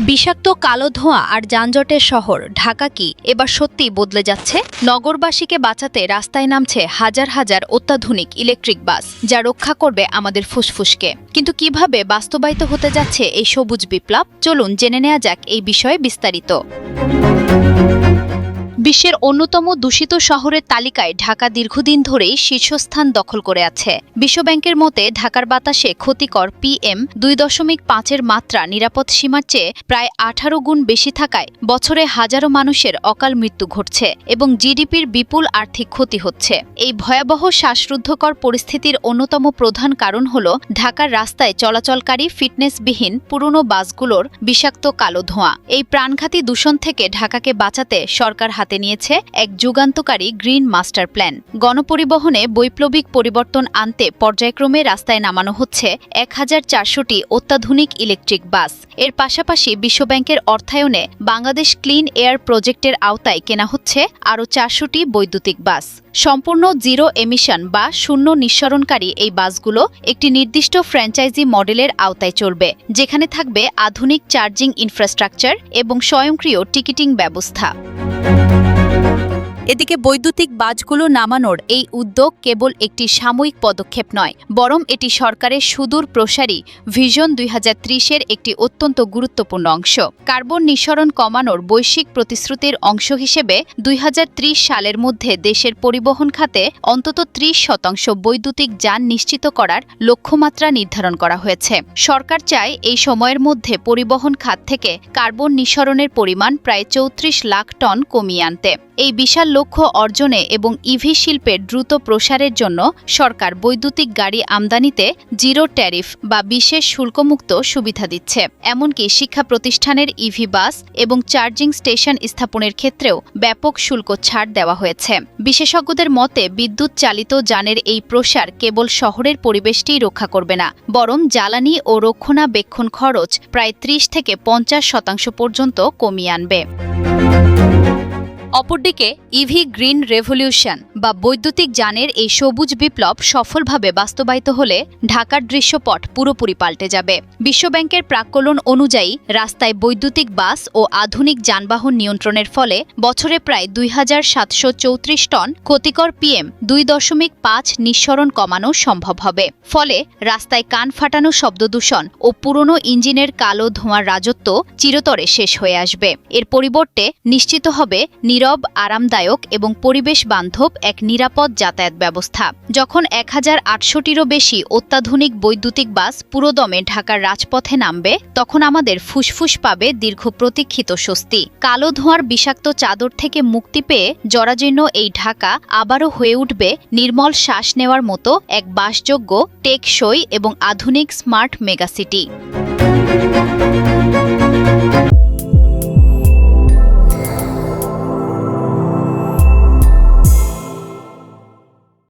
বিষাক্ত কালো ধোঁয়া আর যানজটের শহর ঢাকা কি এবার সত্যিই বদলে যাচ্ছে? নগরবাসীকে বাঁচাতে রাস্তায় নামছে হাজার হাজার অত্যাধুনিক ইলেকট্রিক বাস, যা রক্ষা করবে আমাদের ফুসফুসকে। কিন্তু কিভাবে বাস্তবায়িত হতে যাচ্ছে এই সবুজ বিপ্লব? চলুন জেনে নেওয়া যাক এই বিষয়ে বিস্তারিত। বিশ্বের অন্যতম দূষিত শহরের তালিকায় ঢাকা দীর্ঘদিন ধরেই শীর্ষস্থান দখল করে আছে। বিশ্বব্যাংকের মতে ঢাকার বাতাসে ক্ষতিকর PM 2.5-এর মাত্রা নিরাপদ সীমার চেয়ে প্রায় 18 গুণ বেশি থাকায় বছরে হাজারো মানুষের অকাল মৃত্যু ঘটছে এবং জিডিপির বিপুল আর্থিক ক্ষতি হচ্ছে। এই ভয়াবহ শ্বাসরুদ্ধকর পরিস্থিতির অন্যতম প্রধান কারণ হল ঢাকার রাস্তায় চলাচলকারী ফিটনেসবিহীন পুরনো বাসগুলোর বিষাক্ত কালো ধোঁয়া। এই প্রাণঘাতী দূষণ থেকে ঢাকাকে বাঁচাতে সরকার হাতে নিয়েছে এক যুগান্তকারী গ্রিন মাস্টার প্ল্যান। গণপরিবহনে বৈপ্লবিক পরিবর্তন আনতে পর্যায়ক্রমে রাস্তায় নামানো হচ্ছে 1400টি অত্যাধুনিক ইলেকট্রিক বাস। এর পাশাপাশি বিশ্বব্যাংকের অর্থায়নে বাংলাদেশ ক্লিন এয়ার প্রজেক্টের আওতায় কেনা হচ্ছে আরও 400টি বৈদ্যুতিক বাস। সম্পূর্ণ জিরো এমিশন বা শূন্য নিঃসরণকারী এই বাসগুলো একটি নির্দিষ্ট ফ্র্যাঞ্চাইজি মডেলের আওতায় চলবে, যেখানে থাকবে আধুনিক চার্জিং ইনফ্রাস্ট্রাকচার এবং স্বয়ংক্রিয় টিকিটিং ব্যবস্থা। এদিকে বৈদ্যুতিক বাসগুলো নামানোর এই উদ্যোগ কেবল একটি সাময়িক পদক্ষেপ নয়, বরং এটি সরকারের সুদূর প্রসারী ভিশন 2030-এর একটি অত্যন্ত গুরুত্বপূর্ণ অংশ। কার্বন নিঃসরণ কমানোর বৈশ্বিক প্রতিশ্রুতির অংশ হিসেবে 2030 সালের মধ্যে দেশের পরিবহন খাতে অন্তত 30% বৈদ্যুতিক যান নিশ্চিত করার লক্ষ্যমাত্রা নির্ধারণ করা হয়েছে। সরকার চায় এই সময়ের মধ্যে পরিবহন খাত থেকে কার্বন নিঃসরণের পরিমাণ প্রায় 34 লাখ টন কমিয়ে আনতে। এই বিশাল লক্ষ্য অর্জনে এবং ইভি শিল্পের দ্রুত প্রসারের জন্য সরকার বৈদ্যুতিক গাড়ি আমদানিতে জিরো ট্যারিফ বা বিশেষ শুল্কমুক্ত সুবিধা দিচ্ছে। এমনকি শিক্ষা প্রতিষ্ঠানের ইভি বাস এবং চার্জিং স্টেশন স্থাপনের ক্ষেত্রেও ব্যাপক শুল্ক ছাড় দেওয়া হয়েছে। বিশেষজ্ঞদের মতে বিদ্যুৎ চালিত যানের এই প্রসার কেবল শহরের পরিবেশটিই রক্ষা করবে না, বরং জ্বালানি ও রক্ষণাবেক্ষণ খরচ প্রায় 30 থেকে 50% পর্যন্ত কমিয়ে আনবে। অপরদিকে ইভি গ্রিন রেভলিউশন বা বৈদ্যুতিক যানের এই সবুজ বিপ্লব সফলভাবে বাস্তবায়িত হলে ঢাকার দৃশ্যপট পুরোপুরি পাল্টে যাবে। বিশ্বব্যাংকের প্রাক্কলন অনুযায়ী রাস্তায় বৈদ্যুতিক বাস ও আধুনিক যানবাহন নিয়ন্ত্রণের ফলে বছরে প্রায় 2734 টন ক্ষতিকর PM 2.5 নিঃসরণ কমানো সম্ভব হবে। ফলে রাস্তায় কান ফাটানো শব্দদূষণ ও পুরনো ইঞ্জিনের কালো ধোঁয়ার রাজত্ব চিরতরে শেষ হয়ে আসবে। এর পরিবর্তে নিশ্চিত হবে নীরব, আরামদায়ক এবং পরিবেশ বান্ধব এক নিরাপদ যাতায়াত ব্যবস্থা। যখন 1800টিরও বেশি অত্যাধুনিক বৈদ্যুতিক বাস পুরোদমে ঢাকার রাজপথে নামবে, তখন আমাদের ফুসফুস পাবে দীর্ঘ প্রতীক্ষিত স্বস্তি। কালো ধোঁয়ার বিষাক্ত চাদর থেকে মুক্তি পেয়ে জরাজীর্ণ এই ঢাকা আবারও হয়ে উঠবে নির্মল শ্বাস নেওয়ার মতো এক বাসযোগ্য, টেকসই এবং আধুনিক স্মার্ট মেগাসিটি।